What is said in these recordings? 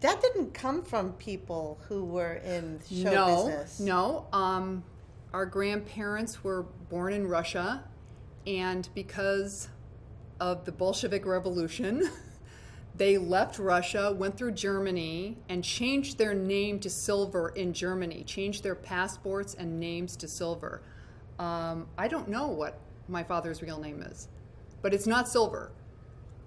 That didn't come from people who were in show business. No. Our grandparents were born in Russia, and because of the Bolshevik Revolution, they left Russia, went through Germany, and changed their name to Silver in Germany, changed their passports and names to Silver. I don't know what my father's real name is, but it's not Silver.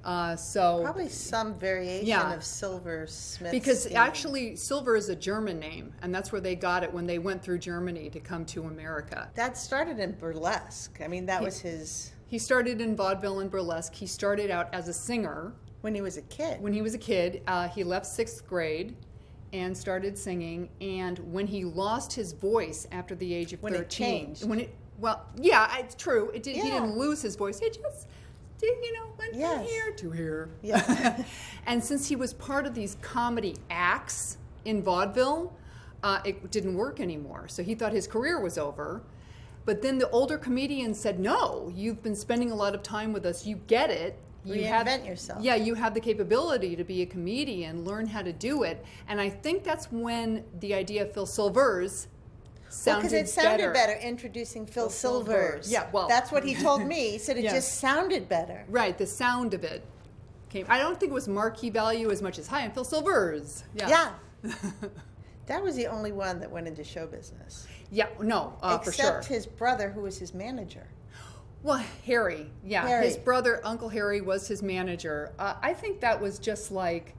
Probably some variation of Silver Smith. Because actually, Silver is a German name, and that's where they got it when they went through Germany to come to America. That started in burlesque. I mean, that was his... He started in vaudeville and burlesque. He started out as a singer. When he was a kid. He left 6th grade and started singing, and when he lost his voice after the age of 13... When it changed. It's true. He didn't lose his voice. It just... went from here to here. Yeah. And since he was part of these comedy acts in vaudeville, it didn't work anymore. So he thought his career was over. But then the older comedians said, no, you've been spending a lot of time with us. You get it. Reinvent yourself. Yeah, you have the capability to be a comedian, learn how to do it. And I think that's when the idea of Phil Silvers sounded because it sounded better introducing Phil Silvers. Yeah, well. That's what he told me. He said it just sounded better. Right, the sound of it came. I don't think it was marquee value as much as, hi, I'm Phil Silvers. Yeah. That was the only one that went into show business. Yeah, no, for sure. Except his brother, who was his manager. Well, Harry. His brother, Uncle Harry, was his manager. I think that was just like,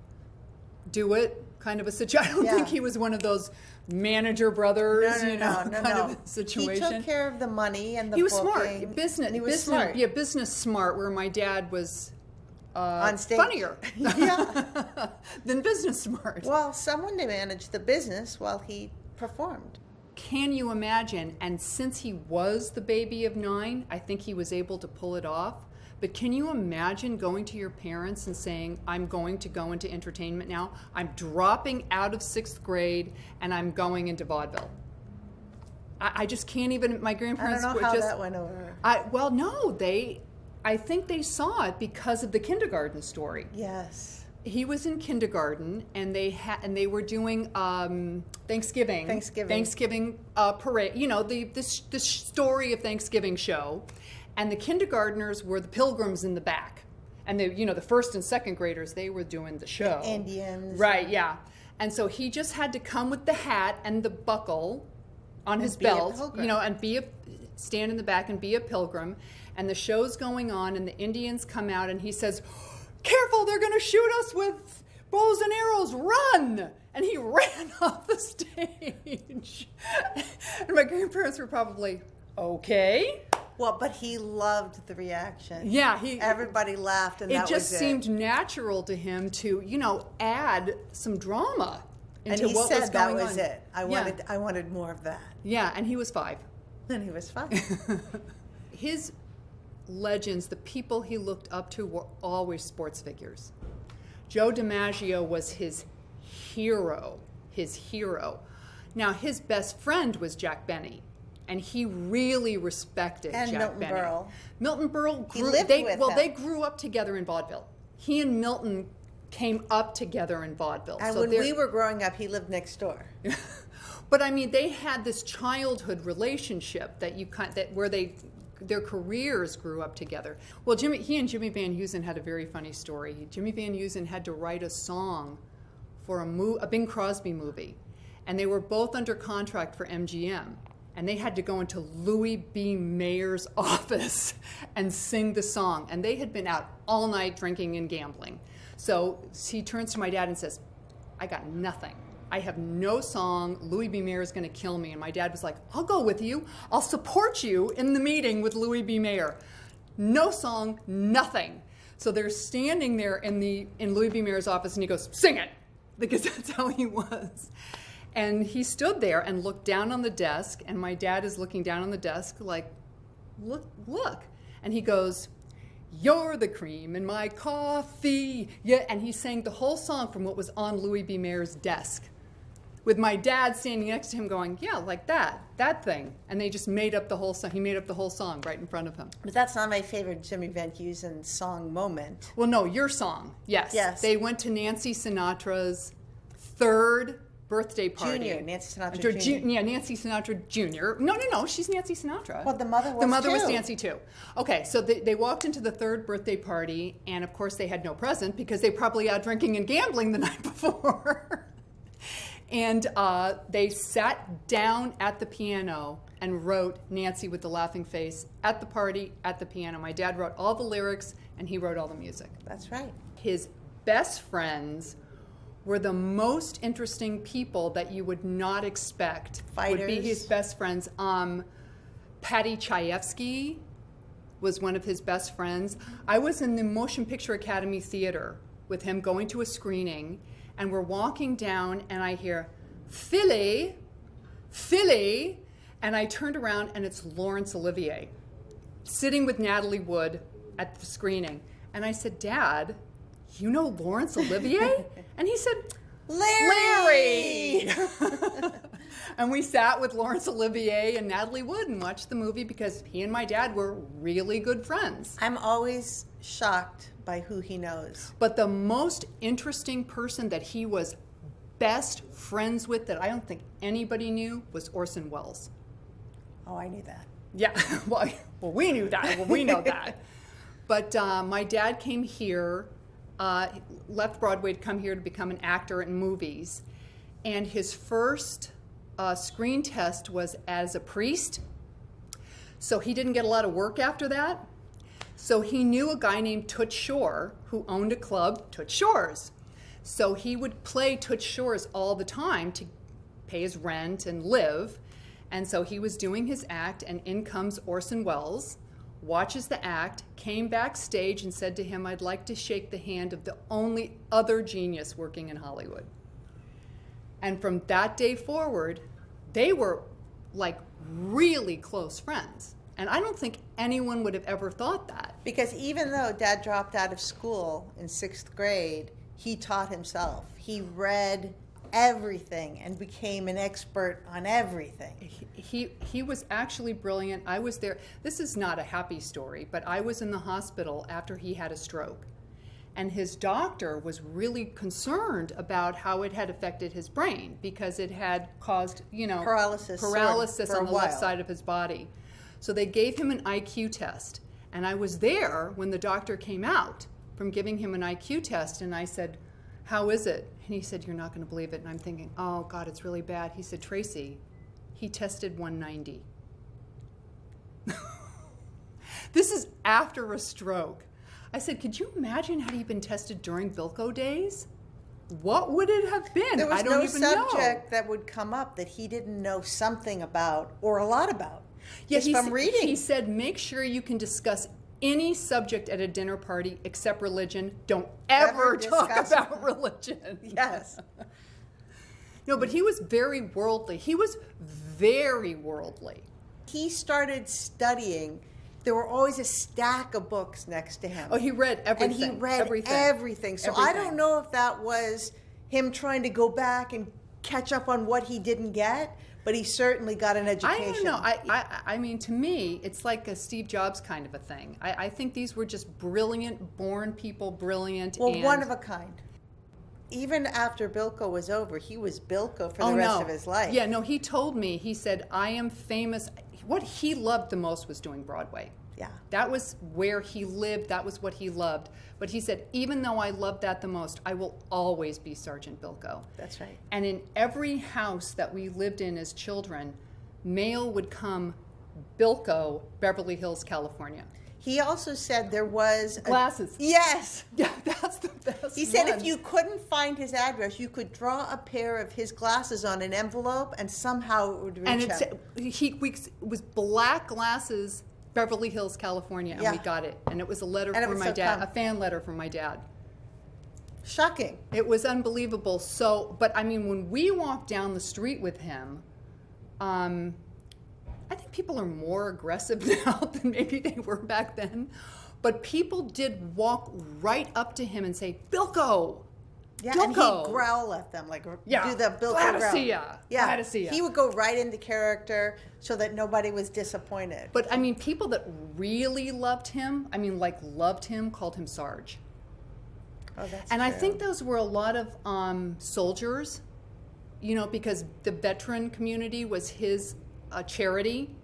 do it kind of a situation. I don't think he was one of those manager brothers, kind of situation. He took care of the money and the He was booking. smart. He was smart. Yeah, business smart, where my dad was on stage. Funnier than business smart. Well, someone to manage the business while he performed. Can you imagine? And since he was the baby of 9, I think he was able to pull it off. But can you imagine going to your parents and saying, I'm going to go into entertainment now. I'm dropping out of 6th grade and I'm going into vaudeville. I just can't even, my grandparents I don't know how that went over. I think they saw it because of the kindergarten story. Yes. He was in kindergarten, and they were doing Thanksgiving parade. The story of Thanksgiving show, and the kindergartners were the pilgrims in the back, and the 1st and 2nd graders, they were doing the show. The Indians. Right. Yeah. And so he just had to come with the hat and the buckle on his belt, and stand in the back and be a pilgrim. And the show's going on, and the Indians come out, and he says, careful, they're going to shoot us with bows and arrows, run! And he ran off the stage. And my grandparents were probably, okay. Well, but he loved the reaction. Yeah. Everybody laughed, and that was it. It just seemed natural to him to, add some drama into what was going on. And he said that was it. I wanted more of that. Yeah, and he was 5. And he was 5. His legends, the people he looked up to, were always sports figures. Joe DiMaggio was his hero. Now, his best friend was Jack Benny, and he really respected Jack Benny. Berle. Milton Berle they grew up together in vaudeville. He and Milton came up together in vaudeville. And when we were growing up, he lived next door. But I mean, they had this childhood relationship where their careers grew up together. Well, he and Jimmy Van Heusen had a very funny story. Jimmy Van Heusen had to write a song for a Bing Crosby movie, and they were both under contract for MGM, and they had to go into Louis B. Mayer's office and sing the song, and they had been out all night drinking and gambling. So he turns to my dad and says, I got nothing. I have no song. Louis B. Mayer is going to kill me. And my dad was like, I'll go with you. I'll support you in the meeting with Louis B. Mayer. No song, nothing. So they're standing there in Louis B. Mayer's office, and he goes, sing it, because that's how he was. And he stood there and looked down on the desk, and my dad is looking down on the desk like, look. And he goes, you're the cream in my coffee. Yeah. And he sang the whole song from what was on Louis B. Mayer's desk, with my dad standing next to him going, yeah, like that thing. And they just made up the whole song. He made up the whole song right in front of him. But that's not my favorite Jimmy Van Heusen song moment. Well, no, your song, yes. Yes. They went to Nancy Sinatra's third birthday party. Junior, Nancy Sinatra Jr. Yeah, Nancy Sinatra Jr. No, she's Nancy Sinatra. Well, the mother was The mother was too. Nancy too. Okay, so they walked into the third birthday party, and of course they had no present because they probably out drinking and gambling the night before. And they sat down at the piano and wrote Nancy with the laughing face at the party, at the piano. My dad wrote all the lyrics, and he wrote all the music. That's right. His best friends were the most interesting people that you would not expect would be Fighters. his best friends. Patty Chayefsky was one of his best friends. I was in the Motion Picture Academy Theater with him going to a screening, and we're walking down, and I hear, Philly, and I turned around, and it's Laurence Olivier sitting with Natalie Wood at the screening. And I said, Dad, you know Laurence Olivier? And he said, Larry! And we sat with Laurence Olivier and Natalie Wood and watched the movie because he and my dad were really good friends. I'm always shocked by who he knows. But the most interesting person that he was best friends with that I don't think anybody knew was Orson Welles. Oh, I knew that. Yeah, well, we knew that. Well, we know that. But my dad came here, left Broadway to come here to become an actor in movies. And his first screen test was as a priest. So he didn't get a lot of work after that. So he knew a guy named Toots Shor who owned a club, Toots Shor's. So he would play Toots Shor's all the time to pay his rent and live. And so he was doing his act, and in comes Orson Welles, watches the act, came backstage and said to him, I'd like to shake the hand of the only other genius working in Hollywood. And from that day forward, they were like really close friends. And I don't think anyone would have ever thought that. Because even though Dad dropped out of school in 6th grade, he taught himself. He read everything and became an expert on everything. He was actually brilliant. I was there. This is not a happy story, but I was in the hospital after he had a stroke. And his doctor was really concerned about how it had affected his brain because it had caused, paralysis on the left side of his body. So they gave him an IQ test. And I was there when the doctor came out from giving him an IQ test, and I said, how is it? And he said, you're not going to believe it. And I'm thinking, oh, God, it's really bad. He said, Tracey, he tested 190. This is after a stroke. I said, could you imagine had he been tested during Bilko days? What would it have been? There was I don't no even know. subject that would come up that he didn't know something about or a lot about. Yeah, just from reading. He said, make sure you can discuss any subject at a dinner party except religion. Don't ever talk about religion. Yes. No, but he was very worldly. He was very worldly. He started studying. There were always a stack of books next to him. Oh, he read everything. And he read everything. So Everything. I don't know if that was him trying to go back and catch up on what he didn't get, but he certainly got an education. I don't know. I mean, to me, it's like a Steve Jobs kind of a thing. I think these were just brilliant, born people, brilliant. Well, and one of a kind. Even after Bilko was over, he was Bilko for the rest of his life. Yeah, no, he told me, he said, I am famous. What he loved the most was doing Broadway. Yeah. That was where he lived. That was what he loved. But he said, even though I love that the most, I will always be Sergeant Bilko. That's right. And in every house that we lived in as children, mail would come, Bilko, Beverly Hills, California. He also said there was glasses. Yes. Yeah, that's the best. He said if you couldn't find his address, you could draw a pair of his glasses on an envelope, and somehow it would reach him. And it was black glasses, Beverly Hills, California, and we got it. And it was a letter from my dad, a fan letter from my dad. Shocking. It was unbelievable. So, but I mean, when we walked down the street with him, I think people are more aggressive now than maybe they were back then. But people did walk right up to him and say, Bilko! Yeah, Bilko. And he'd growl at them, like do the Bilko glad growl. To see ya. Yeah, glad to see ya. He would go right into character so that nobody was disappointed. But I mean, people that really loved him, called him Sarge. Oh, that's And I true. think those were a lot of soldiers, you know, because the veteran community was his charity.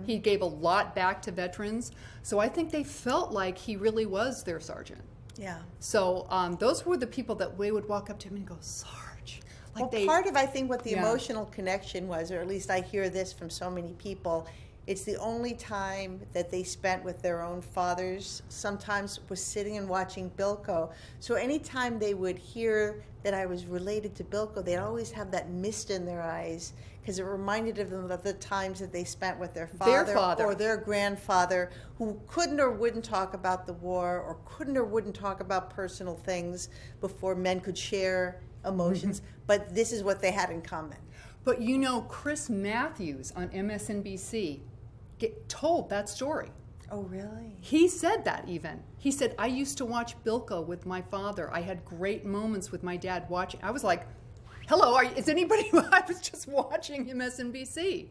He gave a lot back to veterans. So I think they felt like he really was their sergeant. Yeah. So those were the people that we would walk up to him and go, Sarge. Like Well, part of, I think, what the Yeah. emotional connection was, or at least I hear this from so many people, it's the only time that they spent with their own fathers sometimes was sitting and watching Bilko. So anytime they would hear that I was related to Bilko, they'd always have that mist in their eyes because it reminded them of the times that they spent with their father or their grandfather, who couldn't or wouldn't talk about the war or couldn't or wouldn't talk about personal things before men could share emotions. But this is what they had in common. But you know, Chris Matthews on MSNBC told that story. Oh, really? He said that even. He said, I used to watch Bilko with my father. I had great moments with my dad watching. I was like, hello, is anybody? I was just watching MSNBC.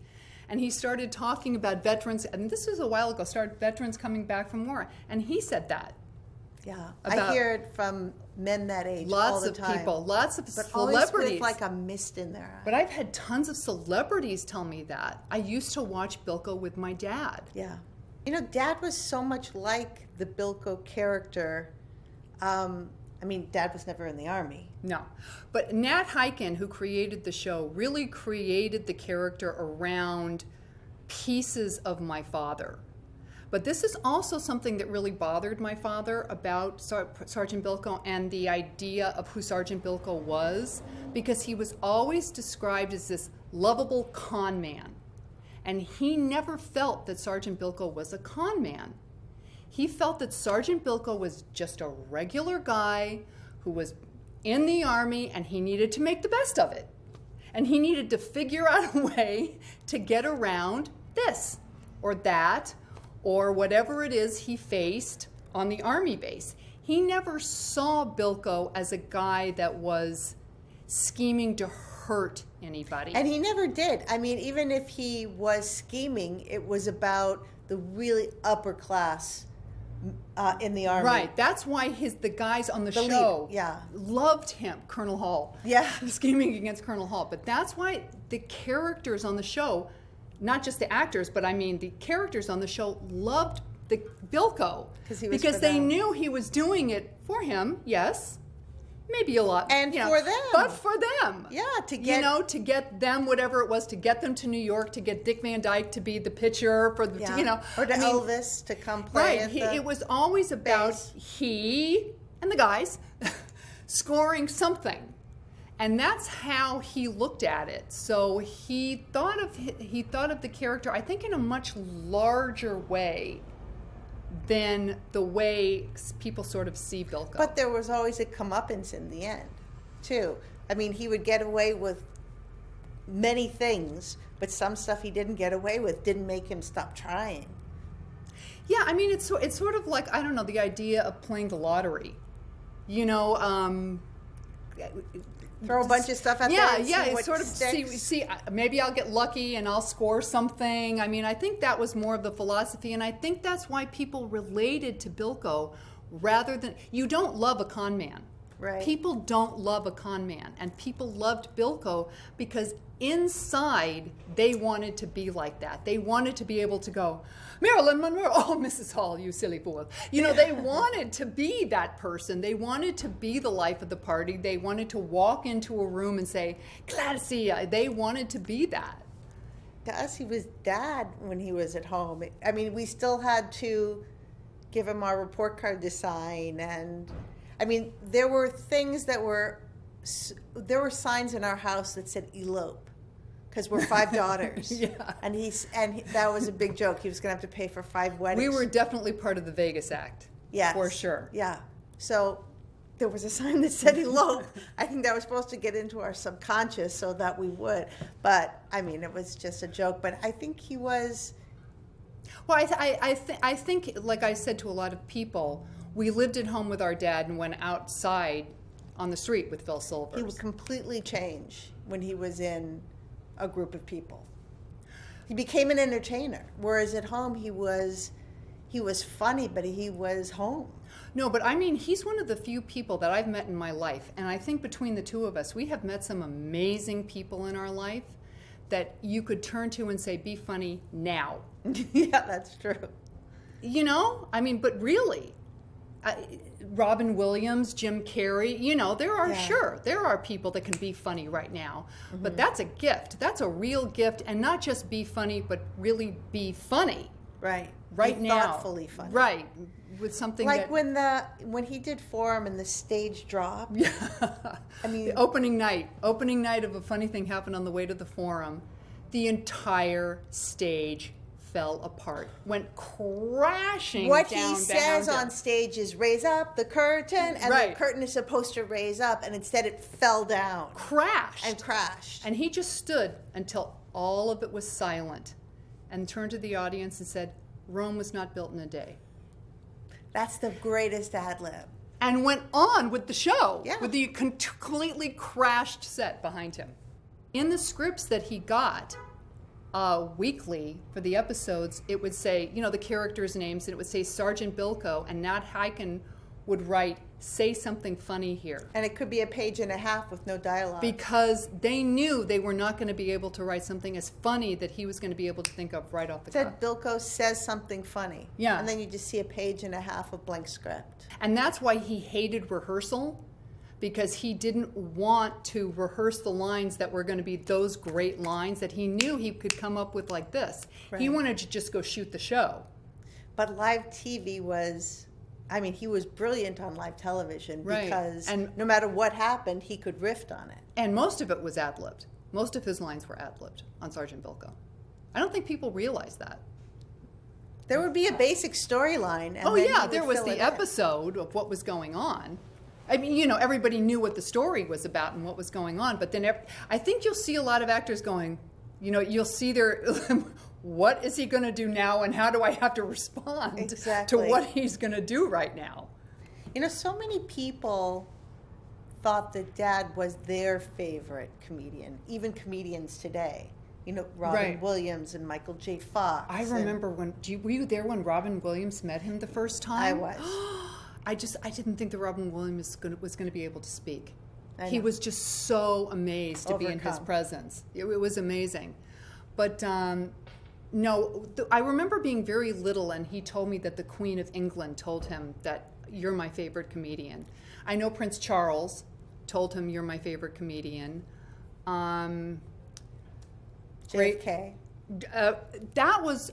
And he started talking about veterans, and this was a while ago, veterans coming back from war. And he said that. Yeah, I hear it from men that age all the time. Lots of people, lots of but celebrities. Always with like a mist in their eye. But I've had tons of celebrities tell me that. I used to watch Bilko with my dad. Yeah. You know, Dad was so much like the Bilko character. I mean, Dad was never in the Army. No. But Nat Hiken, who created the show, really created the character around pieces of my father. But this is also something that really bothered my father about Sergeant Bilko and the idea of who Sergeant Bilko was, because he was always described as this lovable con man. And he never felt that Sergeant Bilko was a con man. He felt that Sergeant Bilko was just a regular guy who was in the Army, and he needed to make the best of it. And he needed to figure out a way to get around this or that or whatever it is he faced on the Army base. He never saw Bilko as a guy that was scheming to hurt anybody. And he never did. I mean, even if he was scheming, it was about the really upper class in the Army. Right. That's why the guys on the show loved him, Colonel Hall. Yeah. Scheming against Colonel Hall. But that's why the characters on the show, not just the actors, but I mean the characters on the show loved the Bilko. Because they knew he was doing it for him, yes. Maybe a lot. And for them. But for them. Yeah, to get... You know, to get them, whatever it was, to get them to New York, to get Dick Van Dyke to be the pitcher for the, you know. Or to Elvis to come play Right. It was always about he and the guys scoring something. And that's how he looked at it. So he thought of the character, I think, in a much larger way than the way people sort of see Bilko. But there was always a comeuppance in the end, too. I mean, he would get away with many things, but some stuff he didn't get away with didn't make him stop trying. Yeah, I mean, it's sort of like, I don't know, the idea of playing the lottery. You know, throw a bunch of stuff out there and see what sort of sticks. see, maybe I'll get lucky and I'll score something. I mean, I think that was more of the philosophy, and I think that's why people related to Bilko rather than, you don't love a con man. Right. People don't love a con man, and people loved Bilko because inside they wanted to be like that. They wanted to be able to go, Marilyn Monroe, oh, Mrs. Hall, you silly fool. You know, they wanted to be that person. They wanted to be the life of the party. They wanted to walk into a room and say, glad to see ya. They wanted to be that. To us, he was Dad when he was at home. I mean, we still had to give him our report card to sign, and I mean, there were things that there were signs in our house that said elope, because we're 5 daughters. Yeah. And that was a big joke. He was going to have to pay for 5 weddings. We were definitely part of the Vegas Act. Yes. For sure. Yeah. So there was a sign that said elope. I think that was supposed to get into our subconscious so that we would. But, I mean, it was just a joke. But I think he was... Well, I think, like I said to a lot of people, we lived at home with our dad and went outside on the street with Phil Silvers. He would completely change when he was in a group of people. He became an entertainer, whereas at home he was funny, but he was home. No, but I mean, he's one of the few people that I've met in my life. And I think between the two of us, we have met some amazing people in our life that you could turn to and say, be funny now. Yeah, that's true. You know? I mean, but really, Robin Williams, Jim Carrey, you know, there are people that can be funny right now. Mm-hmm. But that's a gift. That's a real gift. And not just be funny, but really be funny. Right. Right be now. Thoughtfully funny. Right. With something like when he did Forum and the stage dropped. Yeah. I mean, the opening night of A Funny Thing Happened on the Way to the Forum, the entire stage fell apart, went crashing what down. What he says on stage is raise up the curtain, and the curtain is supposed to raise up, and instead it fell down. Crashed. And he just stood until all of it was silent and turned to the audience and said, Rome was not built in a day. That's the greatest ad lib. And went on with the show, yeah. with the completely crashed set behind him. In the scripts that he got weekly for the episodes, it would say, you know, the characters' names, and it would say Sergeant Bilko, and Nat Hiken would write, say something funny here. And it could be a page and a half with no dialogue. Because they knew they were not going to be able to write something as funny that he was going to be able to think of right off the cuff. Said Bilko says something funny. Yeah. And then you just see a page and a half of blank script. And that's why he hated rehearsal, because he didn't want to rehearse the lines that were going to be those great lines that he knew he could come up with like this. Right. He wanted to just go shoot the show. But live TV was... I mean, he was brilliant on live television because no matter what happened, he could riff on it. And most of it was ad-libbed. Most of his lines were ad-libbed on Sergeant Bilko. I don't think people realize that. There would be a basic storyline. Oh, yeah, there was the episode of what was going on. I mean, you know, everybody knew what the story was about and what was going on. But then I think you'll see a lot of actors going, you know, you'll see their... what is he going to do now, and how do I have to respond to what he's going to do right now? You know, so many people thought that Dad was their favorite comedian, even comedians today. You know, Robin Williams and Michael J. Fox. I remember were you there when Robin Williams met him the first time? I was. I didn't think that Robin Williams was going to be able to speak. He was just so amazed to be in his presence. It was amazing. But... No, I remember being very little, and he told me that the Queen of England told him that you're my favorite comedian. I know Prince Charles told him you're my favorite comedian. JFK. That was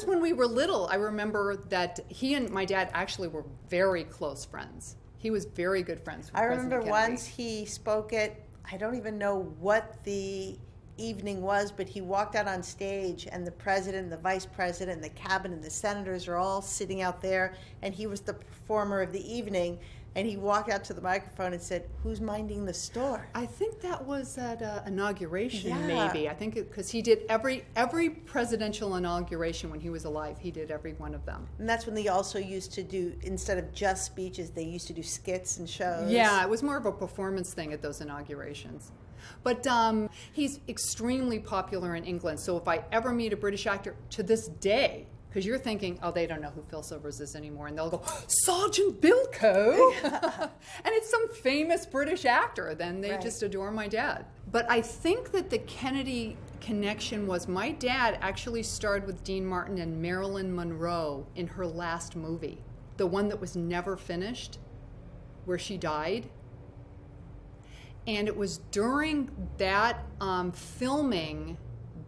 when we were little. I remember that he and my dad actually were very close friends. He was very good friends with President remember Kennedy. Once he spoke at, I don't even know what the evening was, but he walked out on stage, and the president, the vice president, and the cabinet, and the senators are all sitting out there, and he was the performer of the evening, and he walked out to the microphone and said, "Who's minding the store?" I think that was at inauguration, maybe. I think because he did every presidential inauguration when he was alive. He did every one of them. And that's when they also used to do, instead of just speeches, they used to do skits and shows. Yeah, it was more of a performance thing at those inaugurations. But he's extremely popular in England. So if I ever meet a British actor to this day, because you're thinking, oh, they don't know who Phil Silvers is anymore, and they'll go, Sergeant Bilko, and it's some famous British actor. Then they just adore my dad. But I think that the Kennedy connection was my dad actually starred with Dean Martin and Marilyn Monroe in her last movie, the one that was never finished, where she died. And it was during that filming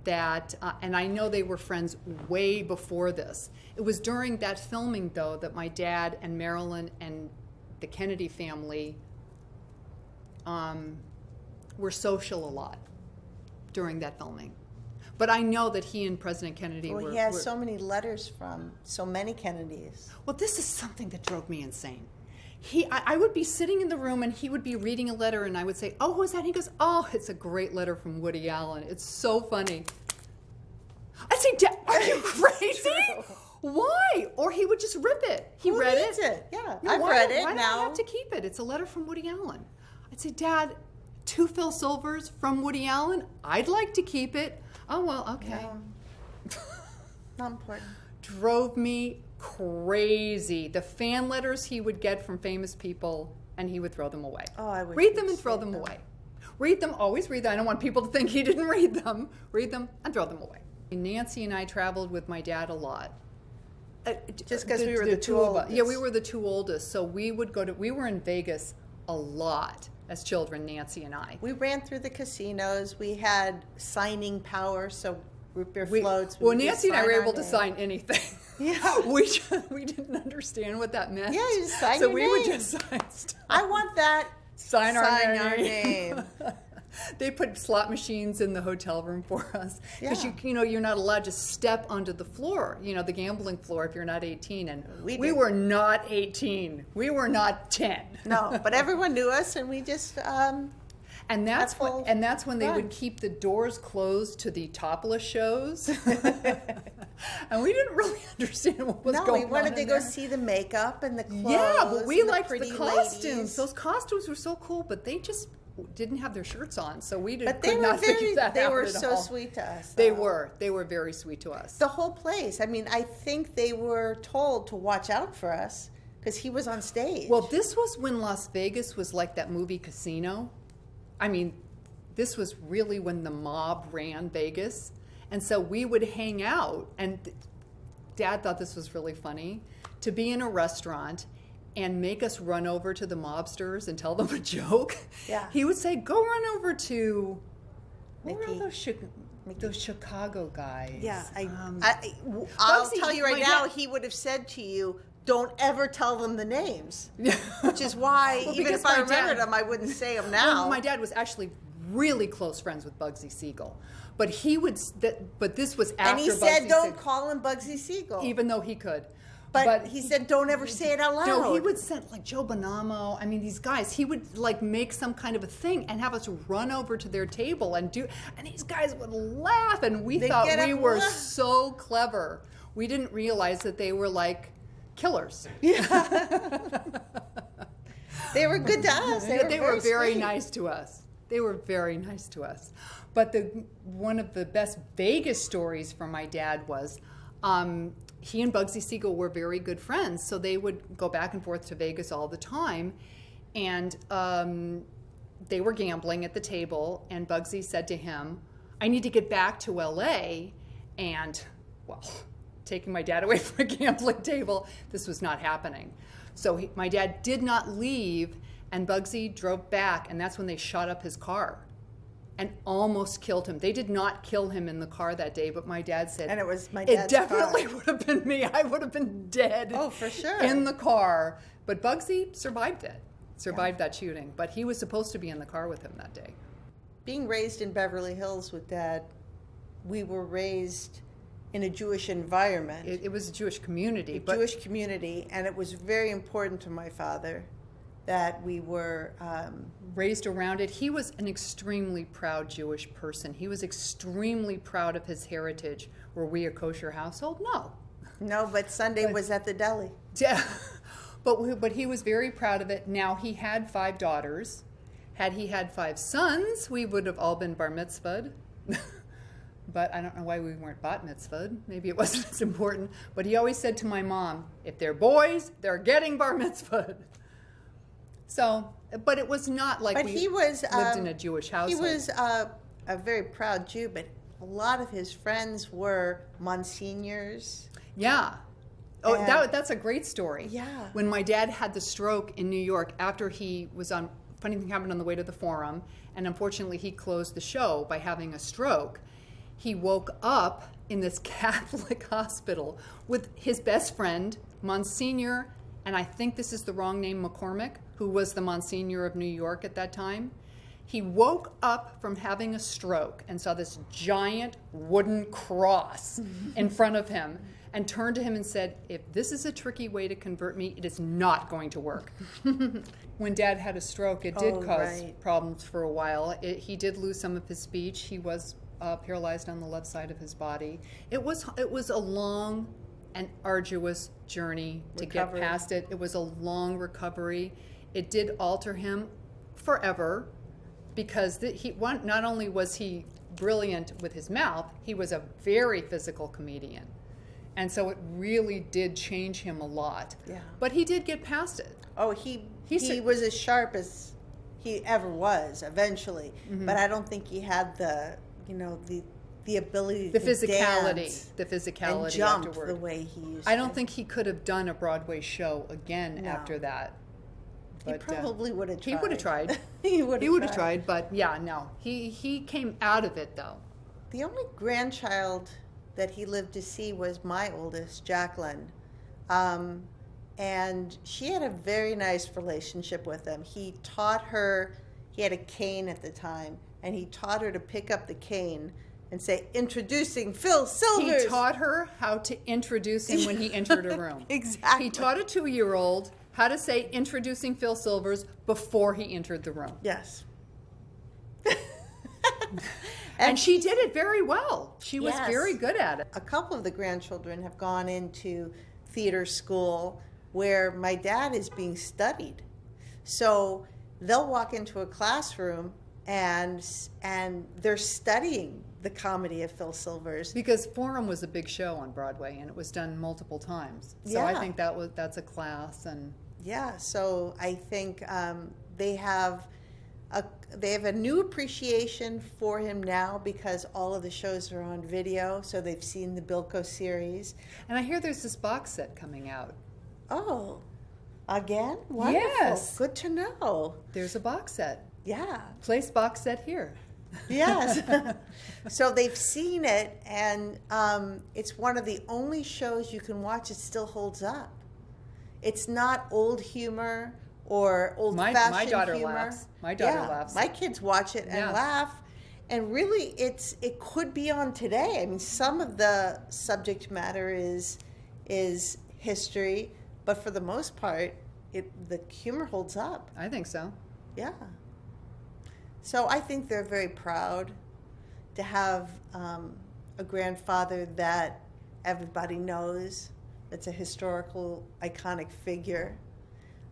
that, and I know they were friends way before this. It was during that filming, though, that my dad and Marilyn and the Kennedy family were social a lot during that filming. But I know that he and President Kennedy were... Well, he has so many letters from so many Kennedys. Well, this is something that drove me insane. I would be sitting in the room, and he would be reading a letter, and I would say, "Oh, who is that?" And he goes, "Oh, it's a great letter from Woody Allen. It's so funny." I'd say, "Dad, are you crazy? Why?" Or he would just rip it. He read it. Yeah, no, I've read it. Why now do I have to keep it? It's a letter from Woody Allen. I'd say, "Dad, to Phil Silvers from Woody Allen. I'd like to keep it." Oh well, okay. No. Not important. Drove me crazy. The fan letters he would get from famous people, and he would throw them away. Oh, I wish read we'd them and throw saved them them. away. Read them, always read them. I don't want people to think he didn't read them. Read them and throw them away. Nancy and I traveled with my dad a lot. Just because we were the two of us. oldest. Yeah, we were the two oldest. So we were in Vegas a lot as children, Nancy and I. We ran through the casinos. We had signing power, so root beer floats. Well, would Nancy and I sign were our able to name. sign anything. Yeah. we didn't understand what that meant. Yeah, you just sign so your we would name. just sign stuff. I want that. Sign our name. name. They put slot machines in the hotel room for us because Yeah. you're not allowed to step onto the floor, the gambling floor if you're not 18. And We we did. were not 18. We were not 10. No, but everyone knew us, and we just And that's That's when full they run. would keep the doors closed to the topless shows. And we didn't really understand what was no, going we on. wanted to in go there. see the makeup and the clothes. Yeah, but we and liked pretty the costumes. ladies. Those costumes were so cool, but they just didn't have their shirts on, so we But they could were not figure very, that they out were at so all. sweet to us. They though. were very sweet to us. The whole place. I mean, I think they were told to watch out for us because he was on stage. Well, this was when Las Vegas was like that movie Casino. I mean, this was really when the mob ran Vegas, and so we would hang out. And Dad thought this was really funny to be in a restaurant and make us run over to the mobsters and tell them a joke. Yeah. He would say, "Go run over to what were Mickey. those Chicago guys?" yeah, Um, I'll Bugsy, tell you right my now, dad- he would have said to you, "Don't ever tell them the names," Yeah. which is why Well, even because if I my remembered dad- them, I wouldn't say them now. Well, my dad was actually really close friends with Bugsy Siegel, but but this was after. and he said, Bugsy "Don't Siegel, call him Bugsy Siegel." even though he could. but he said, "Don't ever say it out loud." No, he would send like Joe Bonamo. I mean, these guys. He would like make some kind of a thing and have us run over to their table and these guys would laugh, and we They'd thought get we up, were "Wah." so clever. We didn't realize that they were like killers. They were good to us. They were very sweet. nice to us. They were very nice to us. But one of the best Vegas stories from my dad was he and Bugsy Siegel were very good friends, so they would go back and forth to Vegas all the time. And they were gambling at the table, and Bugsy said to him, "I need to get back to LA." And, well, taking my dad away from a gambling table, this was not happening. So my dad did not leave, and Bugsy drove back, and that's when they shot up his car and almost killed him. They did not kill him in the car that day, but my dad said, And it was my it dad's definitely car. would have been me. I would have been dead. Oh, for sure. In the car. But Bugsy survived it, survived that shooting. But he was supposed to be in the car with him that day. Being raised in Beverly Hills with Dad, we were raised in a Jewish environment, It was a Jewish community. a but Jewish community, and it was very important to my father that we were raised around it. He was an extremely proud Jewish person. He was extremely proud of his heritage. Were we a kosher household? No. no, but Sunday was at the deli. Yeah. But he was very proud of it. Now, he had 5 daughters. Had he had 5 sons, we would have all been bar mitzvahed. But I don't know why we weren't bat mitzvahed. Maybe it wasn't as important. But he always said to my mom, if they're boys, they're getting bar mitzvahed. So, but it was not like But we he was lived in a Jewish household. He was a very proud Jew, but a lot of his friends were monsignors. Yeah. Oh, And- that's a great story. Yeah. When my dad had the stroke in New York after he was on, funny thing happened on the way to the Forum, and unfortunately he closed the show by having a stroke. He woke up in this Catholic hospital with his best friend, Monsignor, and I think this is the wrong name, McCormick, who was the Monsignor of New York at that time. He woke up from having a stroke and saw this giant wooden cross in front of him and turned to him and said, if this is a tricky way to convert me, it is not going to work. When Dad had a stroke, it did cause problems for a while. He did lose some of his speech. He was paralyzed on the left side of his body. It was a long and arduous journey to get past it. It was a long recovery. It did alter him forever because not only was he brilliant with his mouth, he was a very physical comedian. And so it really did change him a lot. Yeah. But he did get past it. Oh, he He was as sharp as he ever was eventually, but I don't think he had the ability The to physicality, dance the physicality and jump afterward. the way he used I to. don't think he could have done a Broadway show again No. after that. He probably would have tried. He would have tried. He would have tried, but yeah, no. He came out of it though. The only grandchild that he lived to see was my oldest, Jacqueline. And she had a very nice relationship with him. He taught her, he had a cane at the time, and he taught her to pick up the cane and say, "Introducing Phil Silvers." He taught her how to introduce him when he entered a room. Exactly. He taught a 2-year-old how to say "Introducing Phil Silvers" before he entered the room. Yes. And she did it very well. She was Yes. very good at it. A couple of the grandchildren have gone into theater school where my dad is being studied. So they'll walk into a classroom and they're studying the comedy of Phil Silvers. Because Forum was a big show on Broadway, and it was done multiple times. So Yeah. I think that's a class. And Yeah, so I think they have a new appreciation for him now because all of the shows are on video. So they've seen the Bilko series. I hear there's this box set coming out. Oh, again? Wonderful. Yes. Good to know. There's a box set. Yeah. Place box set here. Yes. So they've seen it, and it's one of the only shows you can watch. It still holds up. It's not old humor or old-fashioned my daughter humor. laughs. My daughter Yeah, laughs. My kids watch it and Yeah. laugh. And really, it could be on today. I mean, some of the subject matter is history, but for the most part, the humor holds up. I think so. Yeah. So I think they're very proud to have a grandfather that everybody knows. It's a historical, iconic figure.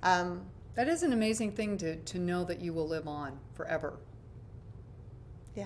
That is an amazing thing to know that you will live on forever. Yeah.